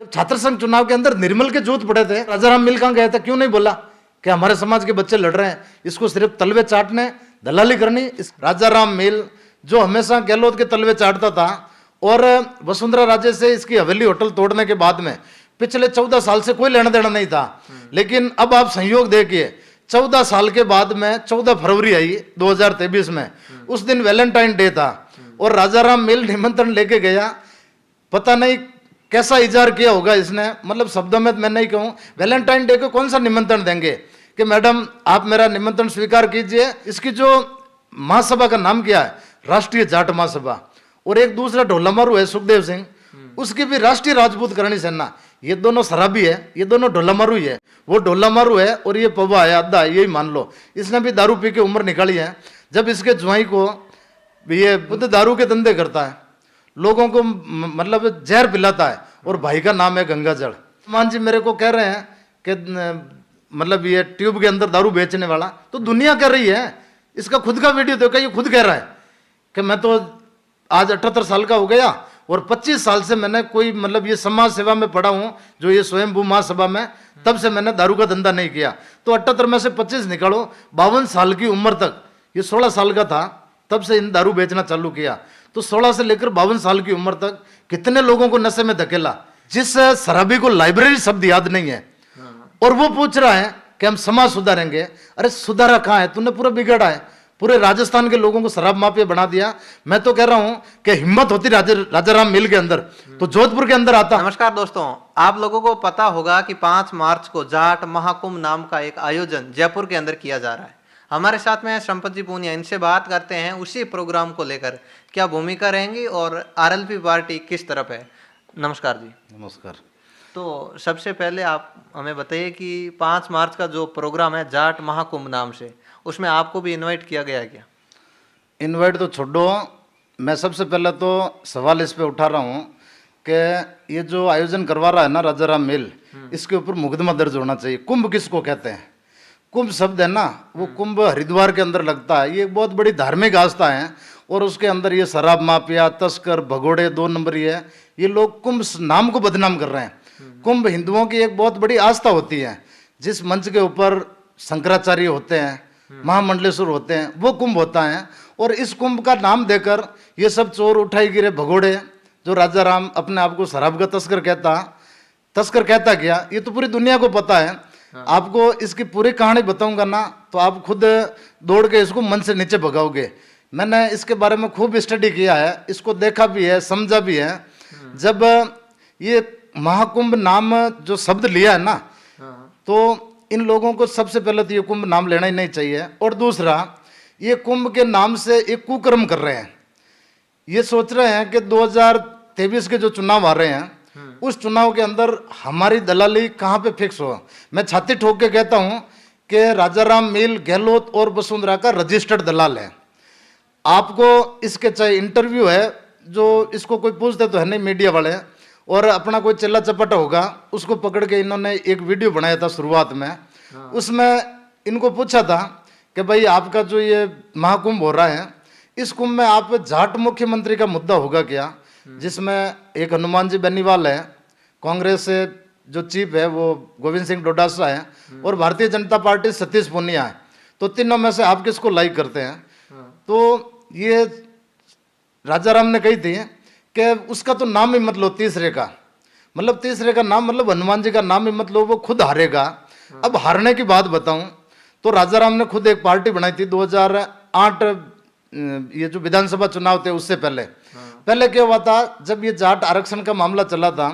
छात्र संघ चुनाव के अंदर निर्मल के जूत पड़े थे, राजाराम मिल कहाँ गया था, क्यों नहीं बोला कि हमारे समाज के बच्चे लड़ रहे हैं, इसको सिर्फ तलवे चाटने दलाली करनी। इस राजाराम मिल जो हमेशा गहलोत के तलवे चाटता था और वसुंधरा राजे से इसकी हवेली होटल तोड़ने के बाद में पिछले 14 साल से कोई लेना देना नहीं था, लेकिन अब आप संयोग देखिए 14 साल के बाद में 14 फरवरी आई 2023 में, उस दिन वैलेंटाइन डे था और राजाराम मिल निमंत्रण लेके गया। पता नहीं कैसा इजार किया होगा इसने, मतलब शब्दों में मैं नहीं कहूँ, वैलेंटाइन डे को कौन सा निमंत्रण देंगे कि मैडम आप मेरा निमंत्रण स्वीकार कीजिए। इसकी जो महासभा का नाम किया है राष्ट्रीय जाट महासभा, और एक दूसरा ढोला मारू है सुखदेव सिंह, उसकी भी राष्ट्रीय राजपूत करणी सेना। ये दोनों शराबी है, ये दोनों ढोला मारू ही है, वो ढोला मारू है और ये पवा है आधा, यही मान लो। इसने भी दारू पी के उम्र निकाली है। जब इसके ज्वाई को ये बुद्ध दारू के धंधे करता है, लोगों को मतलब जहर पिलाता है, और भाई का नाम है गंगाजल। मान जी मेरे को कह रहे हैं कि मतलब ये ट्यूब के अंदर दारू बेचने वाला, तो दुनिया कर रही है, इसका खुद का वीडियो देखो, ये खुद कह रहा है कि मैं तो आज 78 साल का हो गया और 25 साल से मैंने कोई मतलब ये समाज सेवा में पढ़ा हूँ, जो ये स्वयंभू महासभा में, तब से मैंने दारू का धंधा नहीं किया। तो 78 में से 25 निकालो, 52 साल की उम्र तक, ये 16 साल का था तब से इन दारू बेचना चालू किया। तो 16 से लेकर 52 साल की उम्र तक कितने लोगों को नशे में धकेला। जिस शराबी को लाइब्रेरी शब्द याद नहीं है और वो पूछ रहा है कि हम समाज सुधारेंगे, अरे सुधारा कहाँ है, तूने पूरा बिगाड़ा है, पूरे राजस्थान के लोगों को शराब माफिया बना दिया। मैं तो कह रहा हूं कि हिम्मत होती राजाराम मिल के अंदर तो जोधपुर के अंदर आता। नमस्कार दोस्तों, आप लोगों को पता होगा कि 5 मार्च को जाट महाकुंभ नाम का एक आयोजन जयपुर के अंदर किया जा रहा है। हमारे साथ में संपत जी पूनिया, इनसे बात करते हैं उसी प्रोग्राम को लेकर क्या भूमिका रहेंगी और आरएलपी पार्टी किस तरफ है। नमस्कार जी। नमस्कार। तो सबसे पहले आप हमें बताइए कि 5 मार्च का जो प्रोग्राम है जाट महाकुंभ नाम से, उसमें आपको भी इनवाइट किया गया है क्या? इनवाइट तो छोड़ो, मैं सबसे पहले तो सवाल इस पे उठा रहा हूँ कि ये जो आयोजन करवा रहा है ना राजाराम मिल, इसके ऊपर मुकदमा दर्ज होना चाहिए। कुंभ किसको कहते हैं? कुंभ शब्द है ना, वो कुंभ हरिद्वार के अंदर लगता है। ये बहुत बड़ी धार्मिक आस्था है और उसके अंदर ये शराब माफिया, तस्कर, भगोड़े, 2 नंबरी है, ये लोग कुंभ नाम को बदनाम कर रहे हैं। कुंभ हिंदुओं की एक बहुत बड़ी आस्था होती है, जिस मंच के ऊपर शंकराचार्य होते हैं, महामंडलेश्वर होते हैं, वो कुंभ होता है। और इस कुंभ का नाम देकर ये सब चोर उठाई गिरे भगोड़े, जो राजाराम अपने आप को शराब का तस्कर कहता क्या, ये तो पूरी दुनिया को पता है। आपको इसकी पूरी कहानी बताऊंगा ना तो आप खुद दौड़ के इसको मन से नीचे भगाओगे। मैंने इसके बारे में खूब स्टडी किया है, इसको देखा भी है, समझा भी है। जब ये महाकुंभ नाम जो शब्द लिया है ना, तो इन लोगों को सबसे पहले तो ये कुंभ नाम लेना ही नहीं चाहिए। और दूसरा, ये कुंभ के नाम से एक कुकर्म कर रहे हैं। ये सोच रहे हैं कि 2023 के जो चुनाव आ रहे हैं, उस चुनाव के अंदर हमारी दलाली कहाँ पे फिक्स हो। मैं छाती ठोक के कहता हूँ कि राजाराम मिल, गहलोत और वसुंधरा का रजिस्टर्ड दलाल है। आपको इसके चाहे इंटरव्यू है, जो इसको कोई पूछते तो है नहीं मीडिया वाले, और अपना कोई चिल्ला चपटा होगा उसको पकड़ के इन्होंने एक वीडियो बनाया था शुरुआत में। उसमें इनको पूछा था कि भाई आपका जो ये महाकुंभ हो रहा है, इस कुंभ में आप जाट मुख्यमंत्री का मुद्दा होगा क्या? जिसमें एक हनुमान जी बेनीवाल है, कांग्रेस से जो चीफ है वो गोविंद सिंह डोडासरा है, और भारतीय जनता पार्टी सतीश पूनिया है। तो तीनों में से आप किसको लाइक करते हैं? तो ये राजाराम ने कही थी कि उसका तो नाम ही मत लो तीसरे का, मतलब तीसरे का नाम मतलब हनुमान जी का नाम ही मत लो, वो खुद हारेगा। अब हारने की बात बताऊं तो राजाराम ने खुद एक पार्टी बनाई थी 2008, ये जो विधानसभा चुनाव थे उससे पहले क्या हुआ था, जब ये जाट आरक्षण का मामला चला था,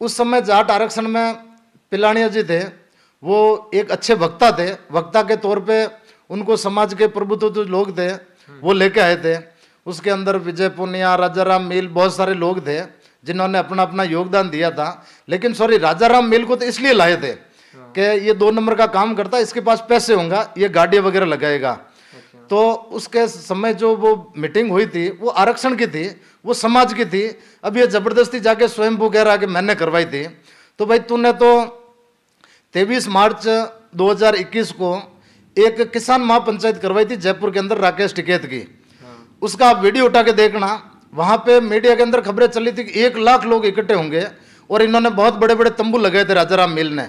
उस समय जाट आरक्षण में पिलानिया जी थे, वो एक अच्छे वक्ता थे। वक्ता के तौर पे उनको समाज के प्रभुत्व जो लोग थे वो लेके आए थे। उसके अंदर विजय पूनिया, राजाराम मिल, बहुत सारे लोग थे जिन्होंने अपना अपना योगदान दिया था। लेकिन सॉरी, राजाराम मिल को तो इसलिए लाए थे कि ये 2 नंबर का काम करता है, इसके पास पैसे होंगे, ये गाड़ियाँ वगैरह लगाएगा। तो उसके समय जो वो मीटिंग हुई थी वो आरक्षण की थी, वो समाज की थी। अब ये जबरदस्ती जाके स्वयंभू कह रहा कि मैंने करवाई थी। तो भाई तूने तो 23 मार्च 2021 को एक किसान महापंचायत करवाई थी जयपुर के अंदर, राकेश टिकैत की। उसका आप वीडियो उठा के देखना, वहां पे मीडिया के अंदर खबरें चली थी कि 1 लाख लोग इकट्ठे होंगे और इन्होंने बहुत बड़े बड़े तंबू लगाए थे राजाराम मिल ने।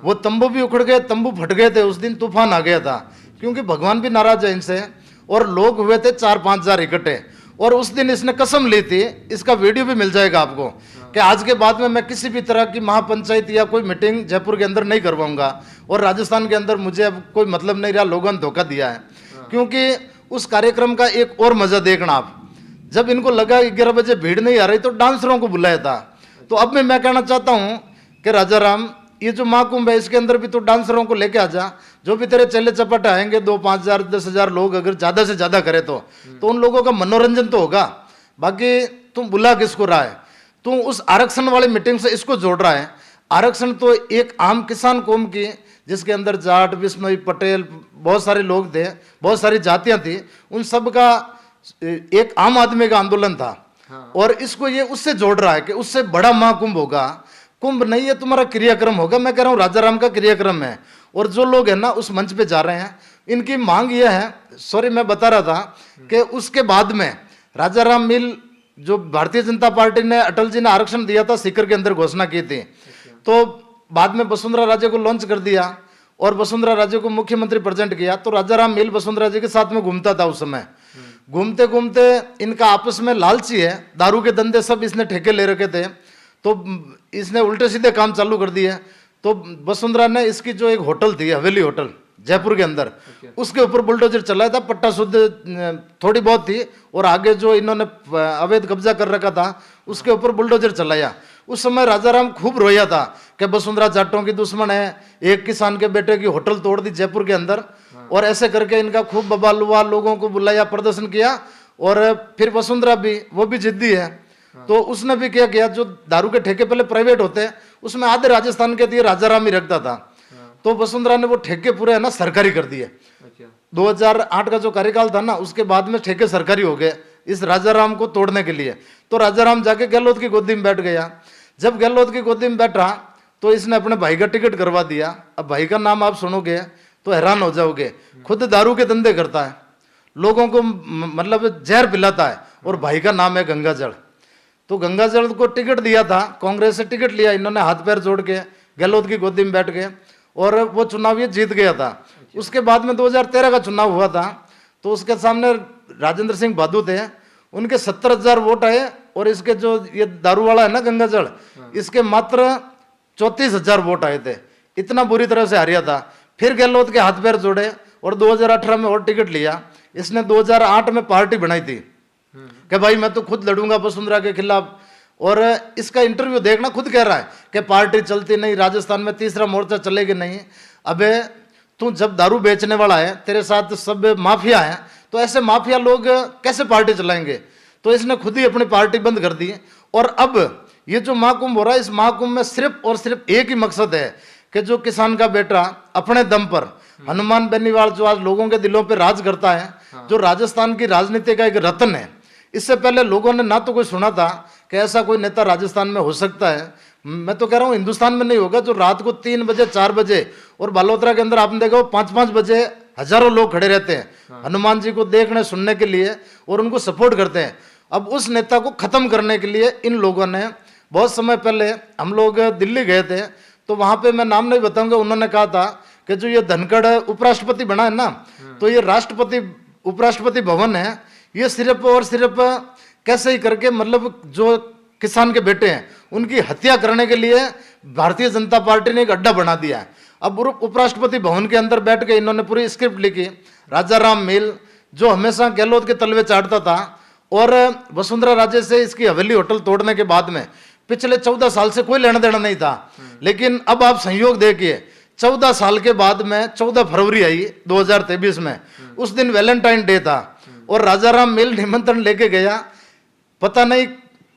वो तंबू भी उखड़ गए, तंबू फट गए थे, उस दिन तूफान आ गया था, क्योंकि भगवान भी नाराज है इनसे। और लोग हुए थे 4-5 हजार इकट्ठे। और उस दिन इसने कसम ली थी, इसका वीडियो भी मिल जाएगा आपको, कि आज के बाद में मैं किसी भी तरह की महापंचायत या कोई मीटिंग जयपुर के अंदर नहीं करवाऊंगा। और राजस्थान के अंदर मुझे अब कोई मतलब नहीं रहा, लोगों ने धोखा दिया है। क्योंकि उस कार्यक्रम का एक और मजा देखना आप, जब इनको लगा 11 बजे भीड़ नहीं आ रही तो डांसरों को बुलाया था। तो अब मैं कहना चाहता हूं कि राजाराम, ये जो महाकुंभ है इसके अंदर भी तो डांसरों को लेके आ जा। जो भी तेरे चेले चपट आएंगे 2-5 हजार 10 हजार लोग, अगर ज्यादा से ज्यादा करे तो उन लोगों का मनोरंजन तो होगा। बाकी तुम बुला किसको रहा है? तू उस आरक्षण वाली मीटिंग से इसको जोड़ रहा है। आरक्षण तो एक आम किसान कौम की, जिसके अंदर जाट, बिश्नोई, पटेल, बहुत सारे लोग थे, बहुत सारी जातियां थी, उन सब का एक आम आदमी का आंदोलन था। और इसको ये उससे जोड़ रहा है कि उससे बड़ा महाकुंभ होगा। कुंभ नहीं है, तुम्हारा क्रियाक्रम होगा। मैं कह रहा हूँ राजाराम का क्रियाक्रम है। और जो लोग हैं ना उस मंच पे जा रहे हैं, इनकी मांग ये है, सॉरी मैं बता रहा था कि उसके बाद में राजाराम मिल, जो भारतीय जनता पार्टी ने, अटल जी ने आरक्षण दिया था, सीकर के अंदर घोषणा की थी, तो बाद में वसुंधरा राजे को लॉन्च कर दिया और वसुंधरा राजे को मुख्यमंत्री प्रेजेंट किया। तो राजाराम मिल वसुंधरा जी के साथ में घूमता था उस समय। घूमते घूमते इनका आपस में लालची है, दारू के धंधे सब इसने ठेके ले रखे थे, तो इसने उल्टे सीधे काम चालू कर दिए। तो वसुंधरा ने इसकी जो एक होटल थी, हवेली होटल जयपुर के अंदर, उसके ऊपर बुलडोजर चलाया था। पट्टा शुद्ध थोड़ी बहुत थी और आगे जो इन्होंने अवैध कब्जा कर रखा था उसके ऊपर बुलडोजर चलाया। उस समय राजाराम खूब रोया था कि वसुंधरा जाटों की दुश्मन है, एक किसान के बेटे की होटल तोड़ दी जयपुर के अंदर। और ऐसे करके इनका खूब बवाल हुआ, लोगों को बुलाया, प्रदर्शन किया। और फिर वसुंधरा भी, वो भी जिद्दी है, तो उसने भी क्या किया, जो दारू के ठेके पहले प्राइवेट होते हैं उसमें आधे राजस्थान के दिए राजाराम ही रखता था। तो वसुंधरा ने वो ठेके पूरे है ना सरकारी कर दिए। 2008 का जो कार्यकाल था ना, उसके बाद में ठेके सरकारी हो गए इस राजाराम को तोड़ने के लिए। तो राजाराम जाके गहलोत की गोदी में बैठ गया। जब गहलोत की गोदी में बैठा तो इसने अपने भाई का टिकट करवा दिया। अब भाई का नाम आप सुनोगे तो हैरान हो जाओगे। खुद दारू के धंधे करता है, लोगों को मतलब जहर पिलाता है, और भाई का नाम है गंगाजल। तो गंगाजल को टिकट दिया था, कांग्रेस से टिकट लिया इन्होंने, हाथ पैर जोड़ के गहलोत की गोदी में बैठ गए, और वो चुनाव ये जीत गया था। उसके बाद में 2013 का चुनाव हुआ था, तो उसके सामने राजेंद्र सिंह बादू थे, उनके 70,000 वोट आए। और इसके जो ये दारू वाला है ना गंगाजल, इसके मात्र 34,000 वोट आए थे। इतना बुरी तरह से हारिया था। फिर गहलोत के हाथ पैर जोड़े और 2018 में और टिकट लिया। इसने 2008 में पार्टी बनाई थी कि भाई मैं तो खुद लड़ूंगा वसुंधरा के खिलाफ। और इसका इंटरव्यू देखना, खुद कह रहा है कि पार्टी चलती नहीं, राजस्थान में तीसरा मोर्चा चलेगी नहीं। अबे तू जब दारू बेचने वाला है, तेरे साथ सब माफिया है, तो ऐसे माफिया लोग कैसे पार्टी चलाएंगे? तो इसने खुद ही अपनी पार्टी बंद कर दी। और अब ये जो महाकुंभ हो रहा है, इस महाकुंभ में सिर्फ और सिर्फ एक ही मकसद है कि जो किसान का बेटा अपने दम पर, हनुमान बेनीवाल जो आज लोगों के दिलों पर राज करता है, जो राजस्थान की राजनीति का एक रत्न है। इससे पहले लोगों ने ना तो कोई सुना था कि ऐसा कोई नेता राजस्थान में हो सकता है। मैं तो कह रहा हूँ हिंदुस्तान में नहीं होगा, जो रात को 3 बजे 4 बजे और बालोतरा के अंदर आपने देखा 5-5 बजे हजारों लोग खड़े रहते हैं हनुमान जी को देखने सुनने के लिए, और उनको सपोर्ट करते हैं। अब उस नेता को खत्म करने के लिए इन लोगों ने, बहुत समय पहले हम लोग दिल्ली गए थे, तो वहां पे मैं नाम नहीं बताऊंगा, उन्होंने कहा था कि जो ये धनखड़ उपराष्ट्रपति बना है ना, तो ये राष्ट्रपति उपराष्ट्रपति भवन है, ये सिर्फ और सिर्फ कैसे ही करके मतलब जो किसान के बेटे हैं उनकी हत्या करने के लिए भारतीय जनता पार्टी ने एक अड्डा बना दिया है। अब उपराष्ट्रपति भवन के अंदर बैठ के इन्होंने पूरी स्क्रिप्ट लिखी। राजाराम मिल जो हमेशा गहलोत के तलवे चाटता था, और वसुंधरा राजे से इसकी हवेली होटल तोड़ने के बाद में पिछले 14 साल से कोई लेना देना नहीं था। लेकिन अब आप संयोग देखिए, 14 साल के बाद में 14 फरवरी आई 2023 में, उस दिन वैलेंटाइन डे था, और राजाराम मिल निमंत्रण लेके गया। पता नहीं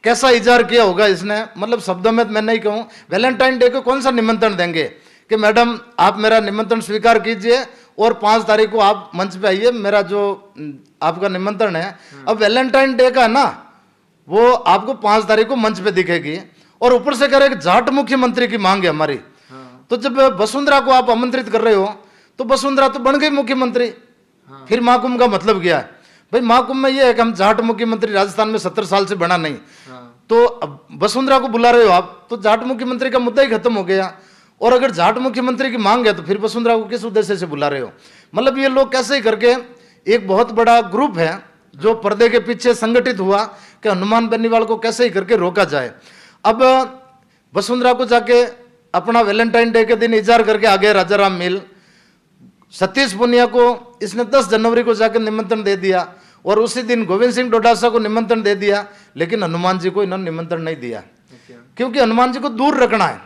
कैसा इजार किया होगा इसने, मतलब शब्दों में मैं नहीं कहूँ, वैलेंटाइन डे को कौन सा निमंत्रण देंगे कि मैडम आप मेरा निमंत्रण स्वीकार कीजिए और 5 तारीख को आप मंच पे आइए, मेरा जो आपका निमंत्रण है। अब वैलेंटाइन डे का ना, वो आपको 5 तारीख को मंच पे दिखेगी, और ऊपर से कह रहे जाट मुख्यमंत्री की मांग है हमारी। तो जब वसुंधरा को आप आमंत्रित कर रहे हो, तो वसुंधरा तो बन गई मुख्यमंत्री। फिर महाकुंभ का मतलब क्या है भाई? महाकुंभ में ये है कि हम जाट मुख्यमंत्री राजस्थान में 70 साल से बना नहीं। तो अब वसुंधरा को बुला रहे हो आप, तो जाट मुख्यमंत्री का मुद्दा ही खत्म हो गया। और अगर जाट मुख्यमंत्री की मांग है तो फिर वसुंधरा को किस उद्देश्य से बुला रहे हो? मतलब ये लोग कैसे ही करके एक बहुत बड़ा ग्रुप है जो पर्दे के पीछे संगठित हुआ कि हनुमान बेनीवाल को कैसे ही करके रोका जाए। अब वसुंधरा को जाके अपना वैलेंटाइन डे के दिन इजार करके आ गए राजाराम मील। सतीश पुनिया को इसने 10 जनवरी को जाकर निमंत्रण दे दिया और उसी दिन गोविंद सिंह डोडासा को निमंत्रण दे दिया, लेकिन हनुमान जी को इन्होंने निमंत्रण नहीं दिया क्योंकि हनुमान जी को दूर रखना है।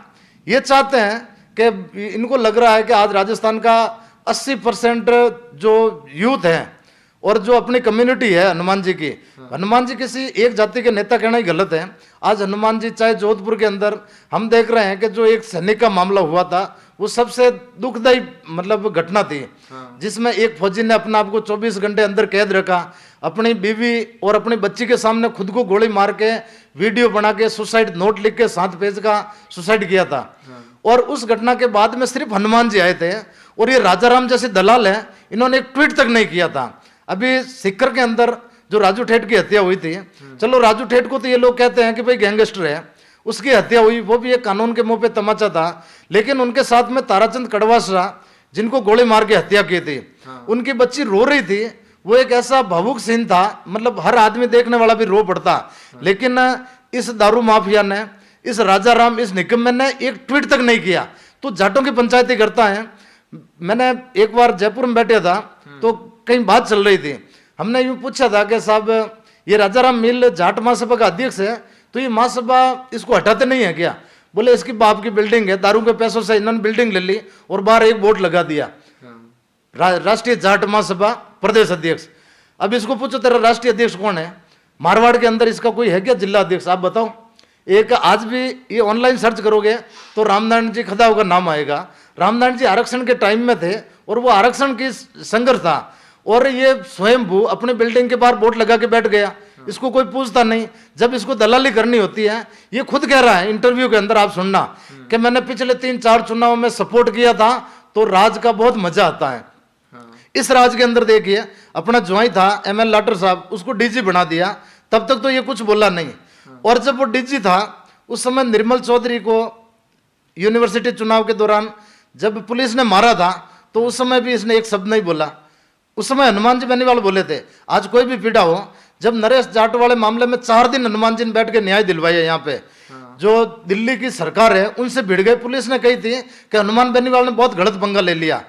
ये चाहते हैं कि इनको लग रहा है कि आज राजस्थान का 80% जो यूथ है और जो अपनी कम्युनिटी है हनुमान जी की, हनुमान जी किसी एक जाति के नेता कहना ही गलत है। आज हनुमान जी चाहे जोधपुर के अंदर हम देख रहे हैं कि जो एक सैनिक का मामला हुआ था वो सबसे दुखदायी मतलब घटना थी, जिसमें एक फौजी ने अपने आप को 24 घंटे अंदर कैद रखा, अपनी बीवी और अपनी बच्ची के सामने खुद को गोली मार के वीडियो बना के सुसाइड नोट लिख के 7 पेज का सुसाइड किया था। और उस घटना के बाद में सिर्फ हनुमान जी आए थे और ये राजाराम जैसे दलाल है, इन्होंने एक ट्वीट तक नहीं किया था। अभी सीकर के अंदर जो राजू ठेठ की हत्या हुई थी, चलो राजू ठेठ को तो ये लोग कहते हैं कि भाई गैंगस्टर है, उसकी हत्या हुई, वो भी एक कानून के मुंह पे तमाचा था, लेकिन उनके साथ में ताराचंद कड़वासरा जिनको गोली मार के हत्या की थी, उनकी बच्ची रो रही थी। वो एक ऐसा भावुक सीन था, मतलब हर आदमी देखने वाला भी रो पड़ता। लेकिन इस दारू माफिया ने, इस राजाराम, इस निकम्मे ने एक ट्वीट तक नहीं किया। तो जाटों की पंचायती करता है। मैंने एक बार जयपुर में बैठा था तो कहीं बात चल रही थी, हमने यूं पूछा था कि साहब ये राजाराम मील जाट महासभा का अध्यक्ष है, तो ये महासभा इसको हटाते नहीं है क्या? बोले इसकी बाप की बिल्डिंग है, दारू के पैसों से इन्होंने बिल्डिंग ले ली और बाहर एक बोर्ड लगा दिया, राष्ट्रीय जाट महासभा प्रदेश अध्यक्ष। अब इसको पूछो तेरा राष्ट्रीय अध्यक्ष कौन है? मारवाड़ के अंदर इसका कोई है क्या जिला अध्यक्ष? आप बताओ। एक आज भी ये ऑनलाइन सर्च करोगे तो रामनारायण जी खदाव का नाम आएगा। रामनारायण जी आरक्षण के टाइम में थे और वो आरक्षण की संघर्ष था, और ये स्वयंभू अपने बिल्डिंग के बाहर बोर्ड लगा के बैठ गया, इसको कोई पूछता नहीं। जब इसको दलाली करनी होती है, ये खुद कह रहा है इंटरव्यू के अंदर, आप सुनना, कि मैंने पिछले 3-4 चुनाव में सपोर्ट किया था तो राज का बहुत मजा आता है। इस राज के अंदर देखिए, अपना ज्वाई था ML लाटर साहब, उसको डीजी बना दिया, तब तक तो ये कुछ बोला नहीं। और जब वो डीजी था उस समय निर्मल चौधरी को यूनिवर्सिटी चुनाव के दौरान जब पुलिस ने मारा था तो उस समय भी इसने एक शब्द नहीं बोला। उस समय हनुमान जी बेनीवाल बोले थे। आज कोई भी पीड़ा हो, जब नरेश जाट वाले मामले में 4 दिन हनुमान जी ने बैठ के न्याय दिलवाया, यहाँ पे जो दिल्ली की सरकार है उनसे भिड़ गए। पुलिस ने कही थी कि हनुमान बेनीवाल ने बहुत गलत पंगा ले लिया।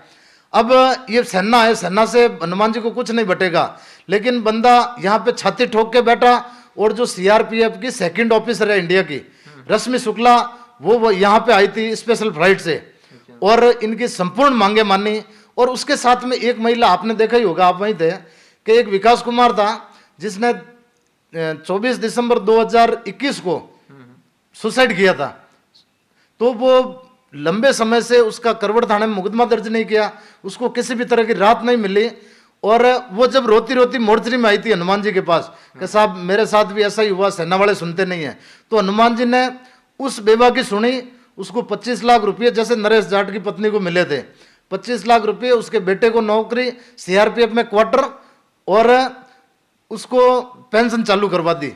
अब ये सेना है, सेना से हनुमान जी को कुछ नहीं बटेगा, लेकिन बंदा यहाँ पे छाती ठोक के बैठा। और जो CRPF की 2nd ऑफिसर है इंडिया की, रश्मि शुक्ला, वो यहाँ पे आई थी स्पेशल फ्लाइट से और इनकी संपूर्ण मांगे मानी। और उसके साथ में एक महिला, आपने देखा ही होगा, आप वहीं थे, कि एक विकास कुमार था जिसने 24 दिसंबर 2021 को सुसाइड किया था। तो वो लंबे समय से उसका करवड़ थाने में मुकदमा दर्ज नहीं किया, उसको किसी भी तरह की राहत नहीं मिली। और वो जब रोती रोती मोर्चरी में आई थी हनुमान जी के पास कि साहब मेरे साथ भी ऐसा ही हुआ, सेना वाले सुनते नहीं है, तो हनुमान जी ने उस बेवा की सुनी। उसको 25 लाख रुपये, जैसे नरेश जाट की पत्नी को मिले थे 25 लाख रुपये, उसके बेटे को नौकरी, CRPF में क्वार्टर, और उसको पेंशन चालू करवा दी।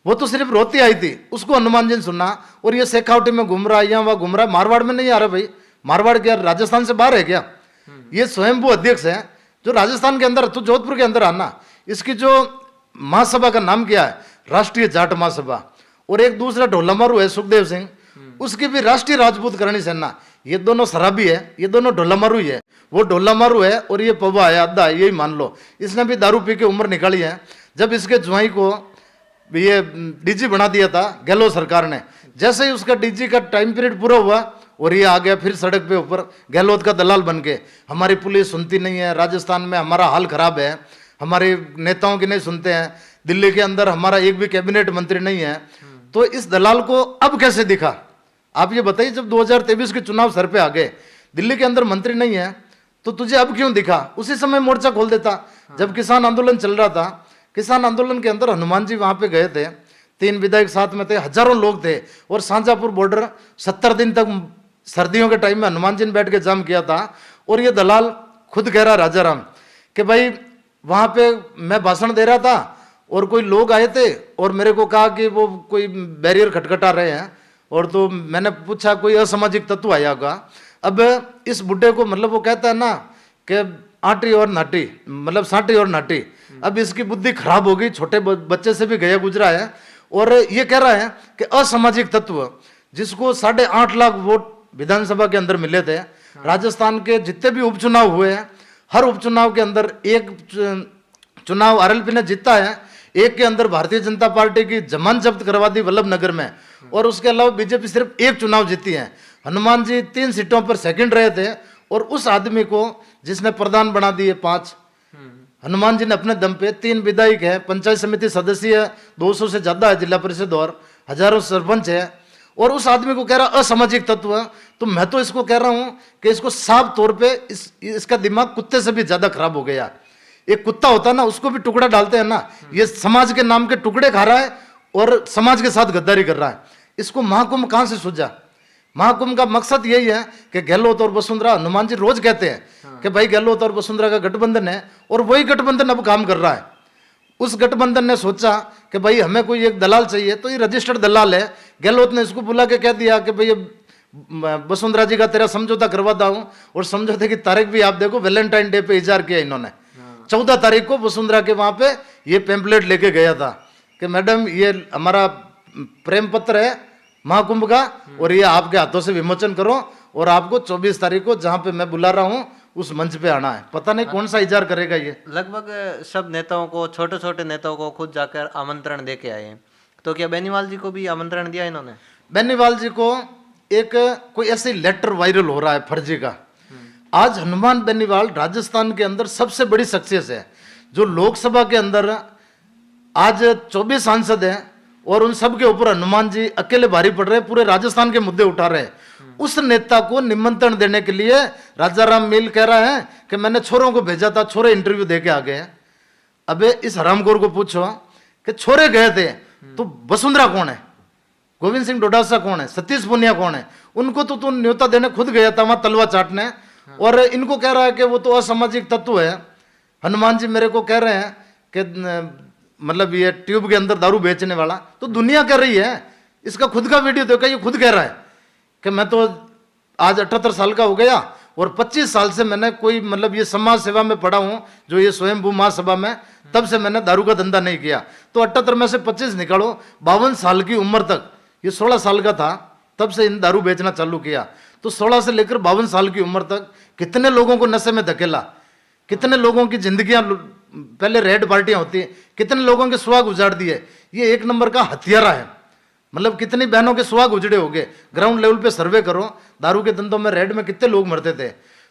वो तो सिर्फ रोती आई थी, उसको हनुमान जी ने सुना। और ये शेखावटी में घूम रहा है, यहाँ वहाँ घूम रहा है, मारवाड़ में नहीं आ रहा भाई। मारवाड़ क्या राजस्थान से बाहर है क्या? ये स्वयंभू अध्यक्ष है जो राजस्थान के अंदर, तो जोधपुर के अंदर आना। इसकी जो महासभा का नाम क्या है? राष्ट्रीय जाट महासभा। और एक दूसरा ढोलामारू है सुखदेव सिंह, उसकी भी राष्ट्रीय राजपूत करणी सेना। ये दोनों शराबी है, ये दोनों ढोलामारू ही है। वो ढोलामारू है और ये पवा है, अद्धा है, यही मान लो। इसने भी दारू पी के उम्र निकाली है। जब इसके ज्वाई को ये डीजी बना दिया था गहलोत सरकार ने, जैसे ही उसका डीजी का टाइम पीरियड पूरा हुआ और ये आ गया फिर सड़क पे ऊपर गहलोत का दलाल बन के। हमारी पुलिस सुनती नहीं है, राजस्थान में हमारा हाल खराब है, हमारे नेताओं की नहीं सुनते हैं, दिल्ली के अंदर हमारा एक भी कैबिनेट मंत्री नहीं है। तो इस दलाल को अब कैसे दिखा? आप ये बताइए, जब 2023 के चुनाव सर पे आ गए, दिल्ली के अंदर मंत्री नहीं है, तो तुझे अब क्यों दिखा? उसी समय मोर्चा खोल देता। जब किसान आंदोलन चल रहा था, किसान आंदोलन के अंदर हनुमान जी वहां पे गए थे, 3 विधायक साथ में थे, हजारों लोग थे। और शाहजहांपुर बॉर्डर 70 दिन तक सर्दियों के टाइम में हनुमान जी ने बैठ के जाम किया था। और ये दलाल खुद कह रहा राजाराम कि भाई वहां पे मैं भाषण दे रहा था और कोई लोग आए थे और मेरे को कहा कि वो कोई बैरियर खटखटा रहे हैं, और तो मैंने पूछा कोई असामाजिक तत्व आया होगा। अब इस बुड्ढे को मतलब वो कहता है ना कि आटी और नाटी, मतलब साटी और नाटी। अब इसकी बुद्धि खराब हो गई, छोटे बच्चे से भी गया गुजरा है, और ये कह रहा है कि असामाजिक तत्व जिसको 8.5 लाख वोट विधानसभा के अंदर मिले थे, राजस्थान के जितने भी उपचुनाव हुए हैं, हर उपचुनाव के अंदर एक चुनाव आरएलपी ने जीता है, एक के अंदर भारतीय जनता पार्टी की जमानत जब्त करवा दी वल्लभ नगर में, और उसके अलावा बीजेपी सिर्फ एक चुनाव जीती है। हनुमान जी 3 सीटों पर सेकंड रहे थे, और उस आदमी को जिसने प्रधान बना दिए 5, हनुमान जी ने अपने दम पे 3 विधायक है, पंचायत समिति सदस्य है, 200 से ज्यादा है जिला परिषद, और हजारों सरपंच है, और उस आदमी को कह रहा असामाजिक तत्व। तो मैं तो इसको कह रहा हूं कि इसको साफ तौर पे इसका दिमाग कुत्ते से भी ज्यादा खराब हो गया। एक कुत्ता होता है ना, उसको भी टुकड़ा डालते हैं ना, ये समाज के नाम के टुकड़े खा रहा है और समाज के साथ गद्दारी कर रहा है। इसको महाकुंभ कहां से सूझा? महाकुंभ का मकसद यही है कि गहलोत और वसुंधरा, हनुमान जी रोज कहते हैं कि भाई गहलोत और वसुंधरा का गठबंधन है, और वही गठबंधन अब काम कर रहा है। उस गठबंधन ने सोचा कि भाई हमें कोई एक दलाल चाहिए, तो ये रजिस्टर्ड दलाल है। गहलोत ने इसको बुला के कह दिया कि भाई वसुंधरा जी का तेरा समझौता करवाता हूं, और समझौते की तारीख भी आप देखो, वैलेंटाइन डे पे इजार किया इन्होंने। 14 तारीख को वसुंधरा के वहां पे ये पेम्पलेट लेके गया था कि मैडम ये हमारा प्रेम पत्र है महाकुंभ का, और ये आपके हाथों से विमोचन करो, और आपको 24 तारीख को जहां पे मैं बुला रहा हूं उस मंच पे आना है। पता नहीं कौन सा इजार करेगा ये। लगभग सब नेताओं को, छोटे छोटे नेताओं को खुद जाकर आमंत्रण दे के आए हैं, तो क्या बेनीवाल जी को भी आमंत्रण दिया इन्होंने? बेनीवाल जी को एक कोई ऐसे लेटर वायरल हो रहा है फर्जी का। आज हनुमान बेनीवाल राजस्थान के अंदर सबसे बड़ी शख्सियत है, जो लोकसभा के अंदर आज 24 सांसद हैं, और उन सब के ऊपर हनुमान जी अकेले भारी पड़ रहे हैं, पूरे राजस्थान के मुद्दे उठा रहे हैं। उस नेता को निमंत्रण देने के लिए राजाराम मील कह रहा है कि मैंने छोरों को भेजा था, छोरे इंटरव्यू दे के आ गए। अबे इस हरामखोर को पूछो कि छोरे गए थे तो वसुंधरा कौन है, गोविंद सिंह डोडासा कौन है, सतीश पुनिया कौन है? उनको तो तू न्योता देने खुद गया था वहां तलवा चाटने, और इनको कह रहा है कि वो तो असामाजिक तत्व है। हनुमान जी मेरे को कह रहे हैं कि मतलब ये ट्यूब के अंदर दारू बेचने वाला, तो दुनिया कह रही है, इसका खुद का वीडियो देखा, ये खुद कह रहा है कि मैं तो आज 78 साल का हो गया, और 25 साल से मैंने कोई मतलब ये समाज सेवा में पड़ा हूं, जो ये स्वयंभू महासभा में, तब से मैंने दारू का धंधा नहीं किया। तो 78 में से 25 निकालो, 52 साल की उम्र तक, ये 16 साल का था तब से इन दारू बेचना चालू किया। तो 16 से लेकर 52 साल की उम्र तक कितने लोगों को नशे में धकेला, कितने लोगों की जिंदगियां, पहले रेड पार्टियां होती है, कितने लोगों के सुहाग उजाड़ दिए। ये एक नंबर का हथियारा है। मतलब कितनी बहनों के सुहाग उजड़े हो गए। ग्राउंड लेवल पे सर्वे करो, दारू के धंधों में रेड में कितने लोग मरते थे।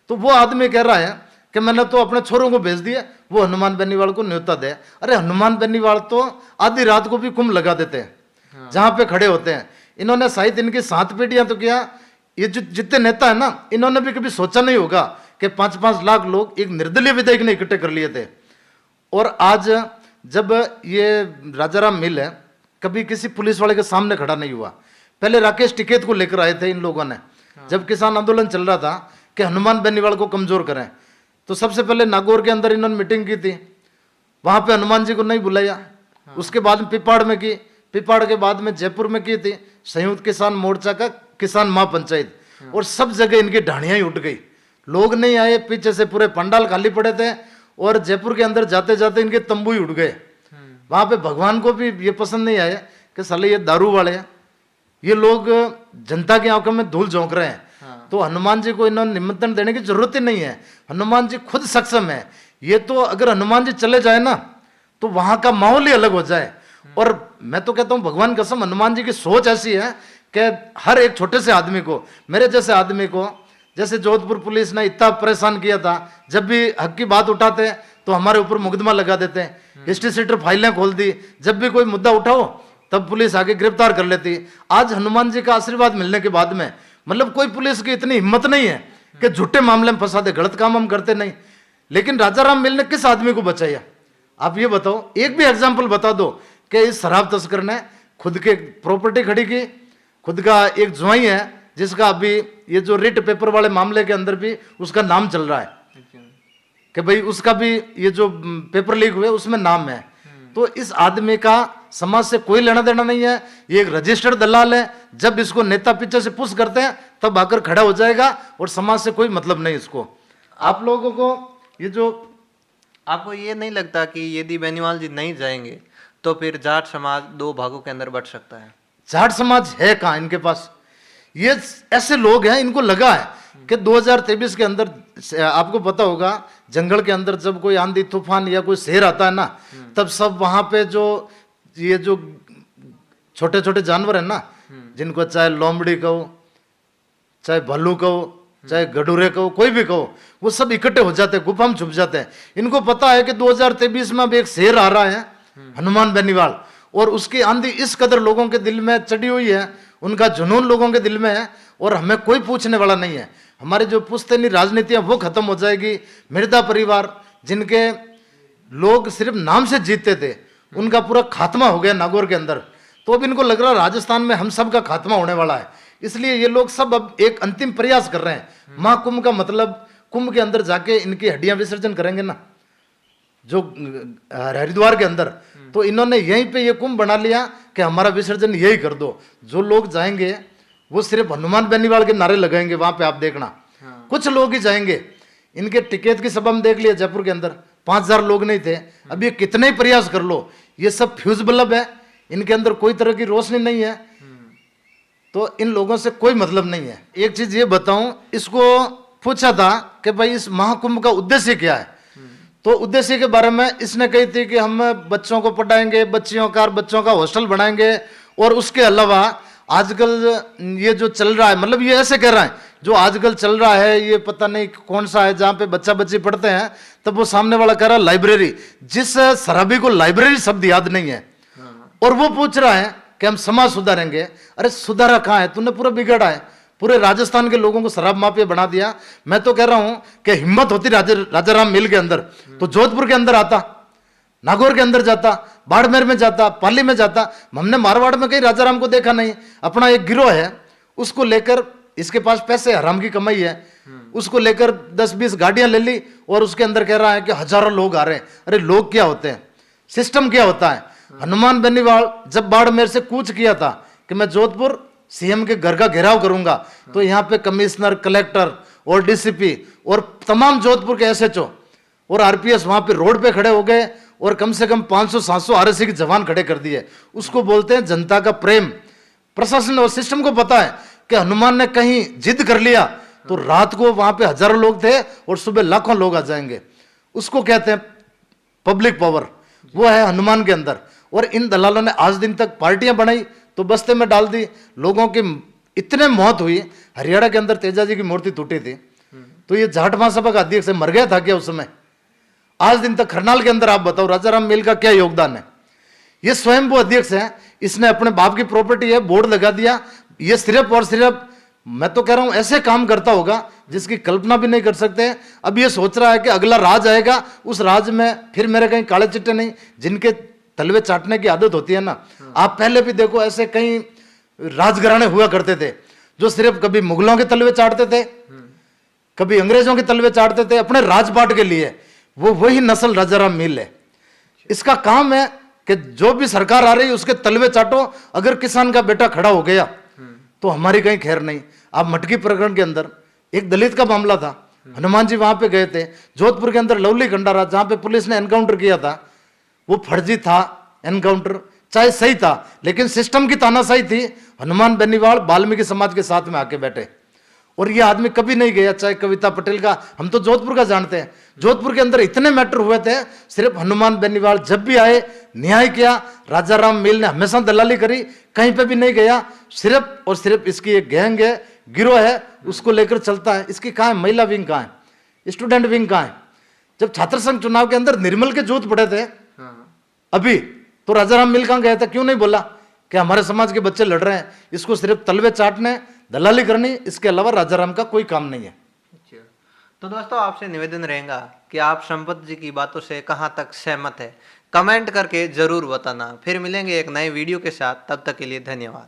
तो वो आदमी कह रहा है कि मैंने तो अपने छोरों को भेज दिया, वो हनुमान बेनीवाल को न्योता दे। अरे हनुमान बेनीवाल तो आधी रात को भी कुंभ लगा देते हैं जहां पे खड़े होते हैं। इन्होंने शायद इनकी 7 पीढ़ियां तो किया, ये जो जितने नेता है ना, इन्होंने भी कभी सोचा नहीं होगा कि 5-5 लाख लोग एक निर्दलीय विधायक ने इकट्ठे कर लिए थे। और आज जब ये राजाराम मिल है, कभी किसी पुलिस वाले के सामने खड़ा नहीं हुआ। पहले राकेश टिकैत को लेकर आए थे इन लोगों ने, जब किसान आंदोलन चल रहा था कि हनुमान बेनीवाल को कमजोर करें, तो सबसे पहले नागौर के अंदर इन्होंने मीटिंग की थी, वहां पे हनुमान जी को नहीं बुलाया। उसके बाद में पिपाड़ में की, पिपाड़ के बाद में जयपुर में की थी, संयुक्त किसान मोर्चा का किसान महापंचायत, और सब जगह इनकी ढाणियां ही उठ गई। लोग नहीं आए, पीछे से पूरे पंडाल खाली पड़े थे, और जयपुर के अंदर जाते जाते इनके तंबू ही उड़ गए। वहां पे भगवान को भी ये पसंद नहीं आया कि साले ये दारू वाले हैं, ये लोग जनता की आंखों में धूल झोंक रहे हैं। तो हनुमान जी को इन्होंने निमंत्रण देने की जरूरत ही नहीं है। हनुमान जी खुद सक्षम है। ये तो अगर हनुमान जी चले जाए ना, तो वहां का माहौल ही अलग हो जाए। और मैं तो कहता हूं भगवान कसम, हनुमान जी की सोच ऐसी है कि हर एक छोटे से आदमी को, मेरे जैसे आदमी को, जैसे जोधपुर पुलिस ने इतना परेशान किया था, जब भी हक की बात उठाते तो हमारे ऊपर मुकदमा लगा देते हैं, हिस्ट्री सीटर फाइलें खोल दी, जब भी कोई मुद्दा उठाओ तब पुलिस आगे गिरफ्तार कर लेती। आज हनुमान जी का आशीर्वाद मिलने के बाद में मतलब कोई पुलिस की इतनी हिम्मत नहीं है कि झूठे मामले में फंसा दे, गलत काम हम करते नहीं। लेकिन राजाराम मिल ने किस आदमी को बचाया? आप ये बताओ, एक भी एग्जाम्पल बता दो कि इस शराब तस्कर ने खुद के प्रॉपर्टी खड़ी की, खुद का एक ज्वाई है जिसका अभी ये जो रिट पेपर वाले मामले के अंदर भी उसका नाम चल रहा है कि भाई उसका भी ये जो पेपर लीक हुए उसमें नाम है। तो इस आदमी का समाज से कोई लेना देना नहीं है, ये एक रजिस्टर्ड दलाल है। जब इसको नेता पीछे से पुश करते हैं तब आकर खड़ा हो जाएगा और समाज से कोई मतलब नहीं इसको। आप लोगों को ये जो, आपको ये नहीं लगता कि यदि बेनीवाल जी नहीं जाएंगे तो फिर जाट समाज दो भागों के अंदर बट सकता है? जाट समाज है कहाँ इनके पास? ये ऐसे लोग हैं, इनको लगा है कि 2023 के अंदर, आपको पता होगा जंगल के अंदर जब कोई आंधी तूफान या कोई शेर आता है ना, तब सब वहां पे जो ये जो छोटे छोटे जानवर है ना, जिनको चाहे लोमड़ी कहो, चाहे भालू कहो, चाहे गडूरे कहो, कोई भी कहो, वो सब इकट्ठे हो जाते हैं, गुफा में छुप जाते हैं। इनको पता है कि 2023 में अब एक शेर आ रहा है, हनुमान बेनीवाल, और उसकी आंधी इस कदर लोगों के दिल में चढ़ी हुई है, उनका जुनून लोगों के दिल में है, और हमें कोई पूछने वाला नहीं है। हमारी जो पुश्तैनी राजनीति है वो खत्म हो जाएगी। मिर्जा परिवार, जिनके लोग सिर्फ नाम से जीतते थे, उनका पूरा खात्मा हो गया नागौर के अंदर। तो अब इनको लग रहा है राजस्थान में हम सब का खात्मा होने वाला है, इसलिए ये लोग सब अब एक अंतिम प्रयास कर रहे हैं। महाकुंभ का मतलब कुंभ के अंदर जाके इनकी हड्डियां विसर्जन करेंगे ना, जो हरिद्वार के अंदर, तो इन्होंने यहीं पे ये कुंभ बना लिया कि हमारा विसर्जन यही कर दो। जो लोग जाएंगे वो सिर्फ हनुमान बेनीवाल के नारे लगाएंगे वहां पे, आप देखना। कुछ लोग ही जाएंगे। इनके टिकैत की सभा में देख लिया जयपुर के अंदर 5000 लोग नहीं थे। अब ये कितने ही प्रयास कर लो, ये सब फ्यूज बल्ब है, इनके अंदर कोई तरह की रोशनी नहीं है, तो इन लोगों से कोई मतलब नहीं है। एक चीज ये बताऊं, इसको पूछा था कि भाई इस महाकुंभ का उद्देश्य क्या है, तो उद्देश्य के बारे में इसने कही थी कि हम बच्चों को पढ़ाएंगे, बच्चियों का हॉस्टल बनाएंगे, और उसके अलावा आजकल ये जो चल रहा है, मतलब ये ऐसे कह रहा है, जो आजकल चल रहा है ये पता नहीं कौन सा है, जहां पे बच्चा बच्ची पढ़ते हैं, तब वो सामने वाला कह रहा है लाइब्रेरी, जिस शराबी को लाइब्रेरी शब्द याद नहीं है, और वो पूछ रहा है कि हम समाज सुधारेंगे। अरे सुधारा कहाँ है, तूने पूरा बिगाड़ा है, पूरे राजस्थान के लोगों को शराब माफिया बना दिया। मैं तो कह रहा हूं कि हिम्मत होती राजाराम मिल के अंदर तो जोधपुर के अंदर आता, नागौर के अंदर जाता, बाड़मेर में जाता, पाली में जाता। हमने मारवाड़ में कहीं राजाराम को देखा नहीं। अपना एक गिरोह है, उसको लेकर, इसके पास पैसे हराम की कमाई है, उसको लेकर 10-20 गाड़ियां ले ली, और उसके अंदर कह रहा है कि हजारों लोग आ रहे हैं। अरे लोग क्या होते हैं, सिस्टम क्या होता है। हनुमान बेनीवाल जब बाड़मेर से कूच किया था कि मैं जोधपुर सीएम के घर का घेराव करूंगा, तो यहाँ पे कमिश्नर, कलेक्टर और डीसीपी और तमाम जोधपुर के एसएचओ और आरपीएस वहां पे रोड पे खड़े हो गए, और कम से कम 500-700 आरएससी के जवान खड़े कर दिए। उसको बोलते हैं जनता का प्रेम। प्रशासन और सिस्टम को पता है कि हनुमान ने कहीं जिद कर लिया तो रात को वहां पे हजारों लोग थे और सुबह लाखों लोग आ जाएंगे। उसको कहते हैं पब्लिक पावर, वो है हनुमान के अंदर। और इन दलालों ने आज दिन तक पार्टियां बनाई तो बस्ते में डाल दी, लोगों की इतने मौत हुई। हरियाणा के अंदर तेजा जी की मूर्ति टूटी थी, तो ये जाट महासभा का अध्यक्ष मर गया था क्या उस समय? आज दिन तक खरनाल के अंदर आप बताओ राजाराम मिल का क्या योगदान है? ये स्वयं वो अध्यक्ष है, इसने अपने बाप की प्रॉपर्टी है, बोर्ड लगा दिया। ये सिर्फ और सिर्फ, मैं तो कह रहा हूं ऐसे काम करता होगा जिसकी कल्पना भी नहीं कर सकते। अब ये सोच रहा है कि अगला राज आएगा, उस राज में फिर मेरे कहीं काले चिट्टे नहीं। जिनके तलवे चाटने की आदत होती है ना, आप पहले भी देखो ऐसे कई राजघराने हुआ करते थे जो सिर्फ कभी मुगलों के तलवे चाटते थे, कभी अंग्रेजों के तलवे चाटते थे अपने राजपाट के लिए। वो वही नस्ल राजाराम मील है। इसका काम है कि जो भी सरकार आ रही है उसके तलवे चाटो। अगर किसान का बेटा खड़ा हो गया तो हमारी कहीं खैर नहीं। आप मटकी प्रकरण के अंदर एक दलित का मामला था, हनुमान जी वहां पे गए थे। जोधपुर के अंदर लवली खंडारा, जहां पे पुलिस ने एनकाउंटर किया था, वो फर्जी था एनकाउंटर, चाहे सही था लेकिन सिस्टम की तानाशाही थी। हनुमान बेनीवाल वाल्मीकि समाज के साथ में आके बैठे, और ये आदमी कभी नहीं गया। चाहे कविता पटेल का, हम तो जोधपुर का जानते हैं, जोधपुर के अंदर इतने मैटर हुए थे, सिर्फ हनुमान बेनीवाल जब भी आए न्याय किया। राजाराम मिल ने हमेशा दलाली करी, कहीं पे भी नहीं गया। सिर्फ और सिर्फ इसकी एक गैंग है, गिरोह है, उसको लेकर चलता है। इसकी कहाँ है महिला विंग, कहाँ है स्टूडेंट विंग, कहाँ है? जब छात्र संघ चुनाव के अंदर निर्मल के जूत पड़े थे अभी, तो राजाराम मिल कहाँ गया था? क्यों नहीं बोला कि हमारे समाज के बच्चे लड़ रहे हैं? इसको सिर्फ तलवे चाटने, दलाली करनी, इसके अलावा राजाराम का कोई काम नहीं है। तो दोस्तों आपसे निवेदन रहेगा कि आप संपत जी की बातों से कहां तक सहमत है, कमेंट करके जरूर बताना। फिर मिलेंगे एक नए वीडियो के साथ, तब तक के लिए धन्यवाद।